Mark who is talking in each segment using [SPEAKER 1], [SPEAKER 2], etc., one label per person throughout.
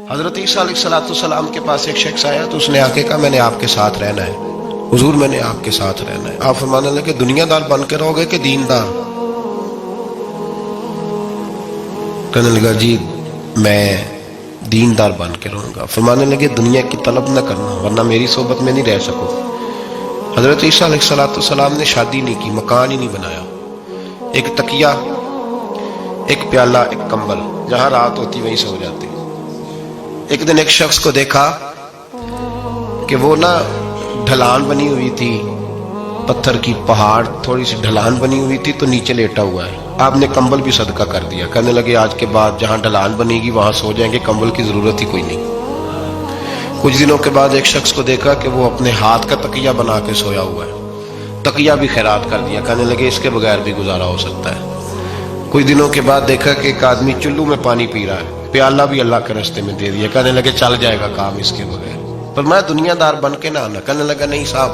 [SPEAKER 1] حضرت عیسیٰ علیہ السلام کے پاس ایک شخص آیا تو اس نے آ کے کہا میں نے آپ کے ساتھ رہنا ہے حضور، میں نے آپ کے ساتھ رہنا ہے۔ آپ فرمانے لگے دنیا دار بن کے رہو گے کہ دیندار؟ کہنے لگا جی میں دیندار بن کے رہوں گا۔ فرمانے لگے دنیا کی طلب نہ کرنا ورنہ میری صحبت میں نہیں رہ سکو۔ حضرت عیسیٰ علیہ السلام نے شادی نہیں کی، مکان ہی نہیں بنایا، ایک تکیہ، ایک پیالہ، ایک کمبل، جہاں رات ہوتی وہیں سو جاتے۔ ایک دن ایک شخص کو دیکھا کہ وہ ڈھلان بنی ہوئی تھی، پتھر کی پہاڑ، تھوڑی سی ڈھلان بنی ہوئی تھی تو نیچے لیٹا ہوا ہے۔ آپ نے کمبل بھی صدقہ کر دیا، کہنے لگے آج کے بعد جہاں ڈھلان بنے گی وہاں سو جائیں گے، کمبل کی ضرورت ہی کوئی نہیں۔ کچھ دنوں کے بعد ایک شخص کو دیکھا کہ وہ اپنے ہاتھ کا تکیہ بنا کے سویا ہوا ہے، تکیہ بھی خیرات کر دیا، کہنے لگے اس کے بغیر بھی گزارا ہو سکتا ہے۔ کچھ دنوں کے بعد دیکھا کہ ایک آدمی چلو میں پانی پی رہا ہے، پیالہ بھی اللہ کے راستے میں دے دیا، کہنے لگے چل جائے گا کام اس کے بغیر۔ پر میں دنیا دار بن کے نہ آنا، کہنے لگا نہیں صاحب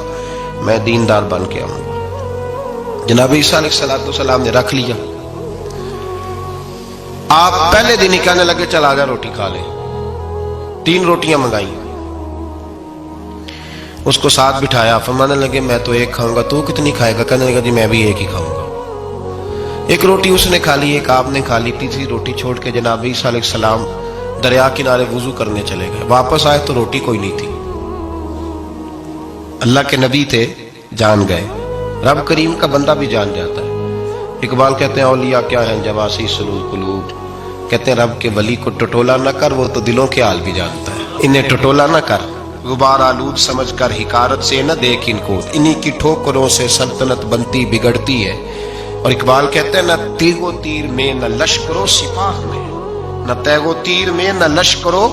[SPEAKER 1] میں دیندار بن کے آؤں گا۔ جناب عیسیٰ علیہ السلام نے رکھ لیا۔ آپ پہلے دن ہی کہنے لگے چل آجا روٹی کھا لے۔ 3 روٹیاں منگائیں، اس کو ساتھ بٹھایا، فرمانے لگے میں تو ایک کھاؤں گا، تو کتنی کھائے گا؟ کہنے لگا جی میں بھی ایک ہی کھاؤں گا۔ ایک روٹی اس نے کھا لی، ایک آپ نے کھا لی، تیسری روٹی چھوڑ کے جناب عیسیٰ علیہ السلام دریا کنارے وضو کرنے چلے گئے۔ واپس آئے تو روٹی کوئی نہیں تھی۔ اللہ کے نبی تھے، جان گئے۔ رب کریم کا بندہ بھی جان جاتا ہے۔ اقبال کہتے ہیں اولیاء کیا ہیں جواسی سلوک قلوب، کہتے ہیں رب کے ولی کو ٹٹولا نہ کر، وہ تو دلوں کے حال بھی جانتا ہے۔ انہیں ٹٹولا نہ کر، غبار آلود سمجھ کر حکارت سے نہ دیکھ ان کو، انہی کی ٹھوکروں سے سلطنت بنتی بگڑتی ہے۔ اور اقبال کہتے ہیں نہ تیغ و تیر میں نہ لشکر و سپاہ میں، نہ تیغ و تیر میں نہ لشکر و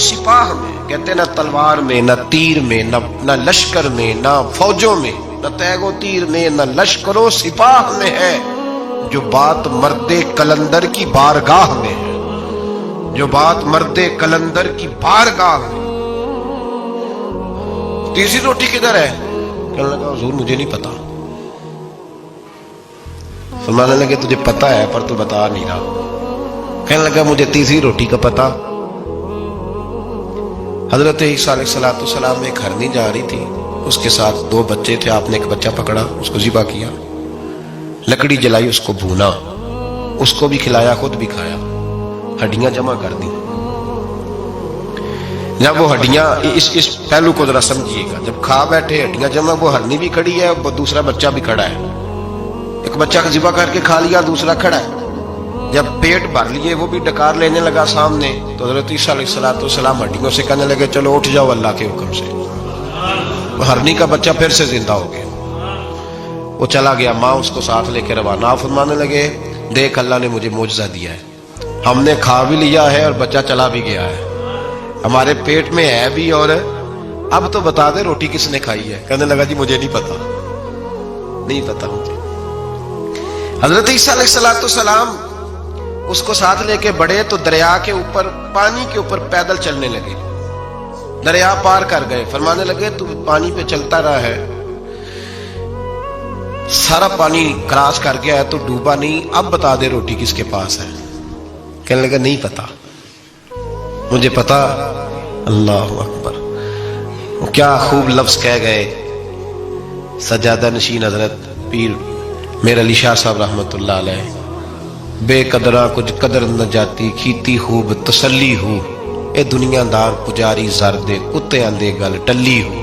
[SPEAKER 1] سپاہ میں، کہتے ہیں نہ تلوار میں نہ تیر میں نہ لشکر میں نہ فوجوں میں، نہ تیغ و تیر میں نہ لشکر و سپاہ میں ہے، جو بات مرد قلندر کی بارگاہ میں ہے، جو بات مرد قلندر کی بارگاہ میں۔ تیسری روٹی کدھر ہے؟ کہنے لگا حضور مجھے نہیں پتا۔ فرمانے لگے تجھے پتا ہے پر تو بتا نہیں رہا۔ کہنے لگا مجھے تیسری روٹی کا پتا۔ حضرت عیسیٰ علیہ السلام ایک ہرنی جا رہی تھی، اس کے ساتھ 2 بچے تھے، آپ نے ایک بچہ پکڑا، اس کو ذبح کیا، لکڑی جلائی، اس کو بھونا، اس کو بھی کھلایا، خود بھی کھایا، ہڈیاں جمع کر دی۔ جب وہ ہڈیاں، اس پہلو کو ذرا سمجھیے گا، جب کھا بیٹھے ہڈیاں جمع، وہ ہرنی بھی کھڑی ہے، دوسرا بچہ بھی کھڑا ہے، ایک بچہ کا ذبح کر کے کھا لیا، دوسرا کھڑا ہے۔ جب پیٹ بھر لیے وہ بھی ڈکار لینے لگا سامنے، تو حضرت عیسیٰ علیہ السلام ہڈیوں سے کہنے لگے چلو اٹھ جاؤ اللہ کے حکم سے۔ ہرنی کا بچہ پھر سے زندہ ہو گیا، وہ چلا گیا، ماں اس کو ساتھ لے کے روانہ۔ فرمانے لگے دیکھ اللہ نے مجھے معجزہ دیا ہے، ہم نے کھا بھی لیا ہے اور بچہ چلا بھی گیا ہے، ہمارے پیٹ میں ہے بھی، اور اب تو بتا دے روٹی کس نے کھائی ہے؟ کہنے لگا جی مجھے نہیں پتا، نہیں پتا مجھے۔ حضرت عیسیٰ علیہ السلام اس کو ساتھ لے کے بڑھے تو دریا کے اوپر، پانی کے اوپر پیدل چلنے لگے، دریا پار کر گئے۔ فرمانے لگے تو پانی پہ چلتا رہا ہے، سارا پانی کراس کر گیا ہے تو ڈوبا نہیں، اب بتا دے روٹی کس کے پاس ہے؟ کہنے لگا نہیں پتا، مجھے پتا۔ اللہ اکبر، کیا خوب لفظ کہہ گئے سجادہ نشین حضرت پیر میرا علی شاہ صاحب رحمت اللہ علیہ، بے قدراں کچھ قدر نہ جاتی، کھیتی خوب تسلی ہو، اے دنیا دار پجاری زردے کتے آندے گل ٹلی ہو۔